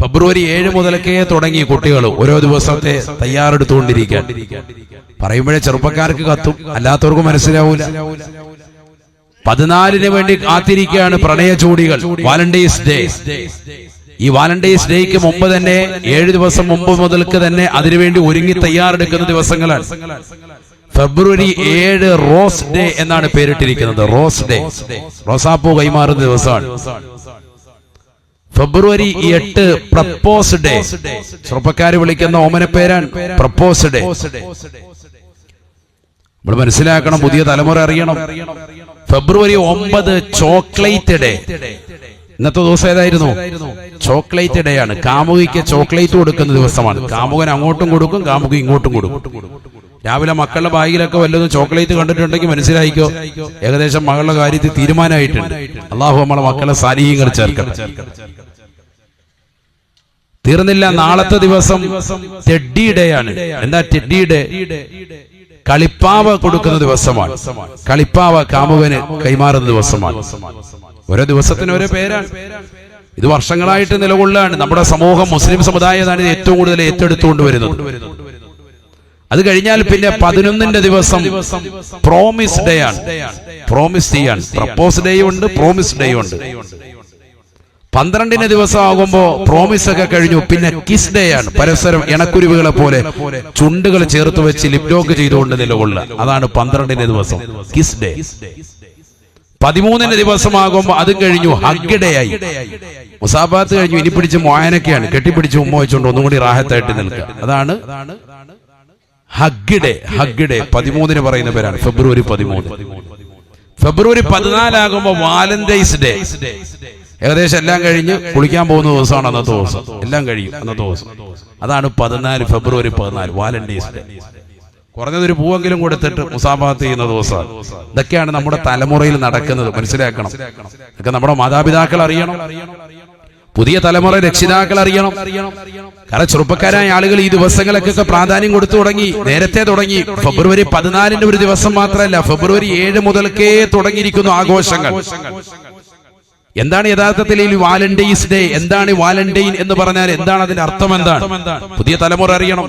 ഫെബ്രുവരി 7 മുതലൊക്കെ തുടങ്ങി കുട്ടികൾ ഓരോ ദിവസത്തെ തയ്യാറെടുത്തുകൊണ്ടിരിക്കാൻ. പറയുമ്പോഴേ ചെറുപ്പക്കാർക്ക് കത്തും, അല്ലാത്തവർക്ക് മനസ്സിലാവൂല. 14 വേണ്ടി കാത്തിരിക്കുകയാണ് പ്രണയചൂടികൾ. Valentine's day. ഈ വാലന്റൈൻസ് ഡേക്ക് മുമ്പ് തന്നെ 7 ദിവസം മുമ്പ് മുതൽക്ക് തന്നെ അതിനുവേണ്ടി ഒരുങ്ങി തയ്യാറെടുക്കുന്ന ദിവസങ്ങളാണ്. ഫെബ്രുവരി 7 റോസ് ഡേ എന്നാണ് പേരിട്ടിരിക്കുന്നത്. റോസ് ഡേ, റോസാപ്പൂ കൈമാറുന്ന ദിവസമാണ്. ഫെബ്രുവരി 8 പ്രപ്പോസ് ഡേ. ചെറുപ്പക്കാര് വിളിക്കുന്ന ഓമന പേരാണ് പ്രപ്പോസ് ഡേ. നമ്മൾ മനസ്സിലാക്കണം, പുതിയ തലമുറ അറിയണം. ഫെബ്രുവരി 9 ചോക്ലേറ്റ് ഡേ. ഇന്നത്തെ ദിവസം ഏതായിരുന്നു? ചോക്ലേറ്റ് ഡേ ആണ്. കാമുകിക്ക് ചോക്ലേറ്റ് കൊടുക്കുന്ന ദിവസമാണ്. കാമുകൻ അങ്ങോട്ടും കൊടുക്കും, കാമുകി ഇങ്ങോട്ടും കൊടുക്കും. രാവിലെ മക്കളുടെ ബാഗിലൊക്കെ വല്ലതും ചോക്ലേറ്റ് കണ്ടിട്ടുണ്ടെങ്കിൽ മനസ്സിലായിക്കോ, ഏകദേശം മകളുടെ കാര്യത്തിൽ തീരുമാനമായിട്ടുണ്ട്. അള്ളാഹു നമ്മളെ മക്കളെ സാലിഹീങ്ങൾ ചേർക്കണം. തീർന്നില്ല, നാളത്തെ ദിവസം ടെഡ്ഡി ഡേ ആണ്. എന്താ ടെഡ്ഡി ഡേ? കളിപ്പാവ കൊടുക്കുന്ന ദിവസമാണ്. കളിപ്പാവ കാമുകന് കൈമാറുന്ന ദിവസമാണ്. ഓരോ ദിവസത്തിന് ഓരോ പേരാണ്. ഇത് വർഷങ്ങളായിട്ട് നിലകൊള്ളാണ്. നമ്മുടെ സമൂഹം, മുസ്ലിം സമുദായമാണ് ഇത് ഏറ്റവും കൂടുതൽ ഏറ്റെടുത്തുകൊണ്ട് വരുന്നത്. അത് കഴിഞ്ഞാൽ പിന്നെ 11 ദിവസം പ്രോമിസ് ഡേ ആണ്. പ്രോമിസ് ചെയ്യാൻ പ്രപ്പോസ് ഡേ ഉണ്ട്, പ്രോമിസ് ഡേ ഉണ്ട്. 12 ദിവസം ആകുമ്പോ പ്രോമിസ് ഒക്കെ കഴിഞ്ഞു. പിന്നെ കിസ് ഡേ ആണ്. പരസ്പരം ഇണക്കുരുവികളെ പോലെ ചുണ്ടുകൾ ചേർത്ത് വെച്ച് ലിപ്ലോക്ക് ചെയ്തുകൊണ്ട് നിലകൊള്ളുക. അതാണ് 12 ദിവസം കിസ് ഡേ. 13 ദിവസമാകുമ്പോ അത് കഴിഞ്ഞു ഹഗ് ഡേ ആയി. മുസാഫാത്ത് കഴിഞ്ഞു. ഇനി പിടിച്ച് മോയനൊക്കെയാണ്. കെട്ടിപ്പിടിച്ച് ഉമ്മ വെച്ചുകൊണ്ട് ഒന്നും കൂടി റാഹത്തായിട്ട് നിൽക്കുക. അതാണ് ഹഗ് ഡേ. ഹഗ് ഡേ 13 പറയുന്ന പേരാണ്. ഫെബ്രുവരി 13. ഫെബ്രുവരി 14 ആകുമ്പോ വാലന്റൈൻസ് ഡേ. ഏകദേശം എല്ലാം കഴിഞ്ഞ് കുളിക്കാൻ പോകുന്ന ദിവസമാണ് അന്നത്തെ ദിവസം. എല്ലാം കഴിയും അന്നത്തെ ദിവസം. അതാണ് 14, ഫെബ്രുവരി 14 വാലന്റൈൻസ് ഡേ. കുറഞ്ഞതൊരു പൂവെങ്കിലും കൊടുത്തിട്ട് മുസാഫാത്ത് ചെയ്യുന്ന ദിവസമാണ്. ഇതൊക്കെയാണ് നമ്മുടെ തലമുറയിൽ നടക്കുന്നത്. മനസ്സിലാക്കണം. ഇതൊക്കെ നമ്മുടെ മാതാപിതാക്കൾ അറിയണം, പുതിയ തലമുറ രക്ഷിതാക്കൾ അറിയണം. കാരണം ചെറുപ്പക്കാരായ ആളുകൾ ഈ ദിവസങ്ങളൊക്കെ പ്രാധാന്യം കൊടുത്തു തുടങ്ങി, നേരത്തെ തുടങ്ങി. ഫെബ്രുവരി 14 ഒരു ദിവസം മാത്രമല്ല, ഫെബ്രുവരി 7 മുതൽക്കേ തുടങ്ങിയിരിക്കുന്നു ആഘോഷങ്ങൾ. എന്താണ് യഥാർത്ഥത്തിൽ ഈ വാലന്റൈൻസ് ഡേ? എന്താണ് വാലന്റൈൻ എന്ന് പറഞ്ഞാൽ എന്താണ്? അതിന്റെ അർത്ഥം എന്താണ്? പുതിയ തലമുറ അറിയണം.